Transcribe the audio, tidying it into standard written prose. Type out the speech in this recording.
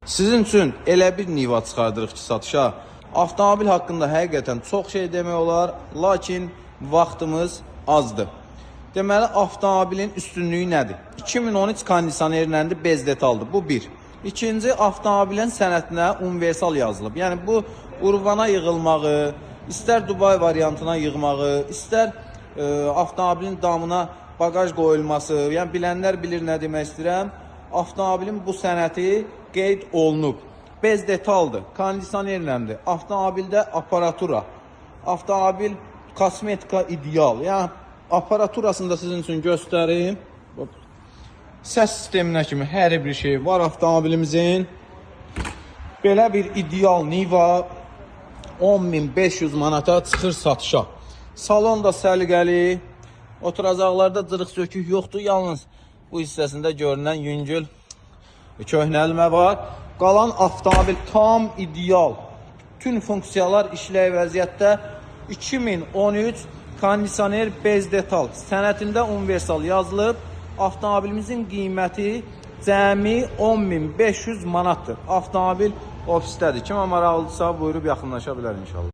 Sizin üçün elə bir niva çıxardırıq ki, satışa. Avtomobil haqqında həqiqətən çox şey demək olar, lakin vaxtımız azdır. Deməli, avtomobilin üstünlüyü nədir? 2013 kondisionerləndir, bez detaldır. Bu bir. İkinci, avtomobilin sənədinə universal yazılıb. Yəni, bu urvana yığılmağı, istər Dubai variantına yığmağı, istər avtomobilin damına bagaj qoyulması, yəni bilənlər bilir nə demək istəyirəm. Avtomobilin bu sənəti qeyd olunub. Bez detaldır, kondisionerləndir, avtomobildə aparatura, avtomobil kosmetika ideal. Yəni, aparaturasını da sizin üçün göstərim. Səs sisteminə kimi hər bir şey var avtomobilimizin. Belə bir ideal Niva 10.500 manata çıxır satışa. Salon da səliqəli, oturacaqlarda cırıq-sökük yoxdur. Yalnız bu hissəsində görünən yüngül köhnəlmə var. Qalan avtomobil tam ideal. Bütün funksiyalar işləy vəziyyətdə. 2013 kondisioner bez detal. Sənətində universal yazılıb. Avtomobilimizin qiyməti cəmi 10.500 manatdır. Avtomobil ofisdədir. Kimə maraqlıdırsa buyurub yaxınlaşa bilər inşallah.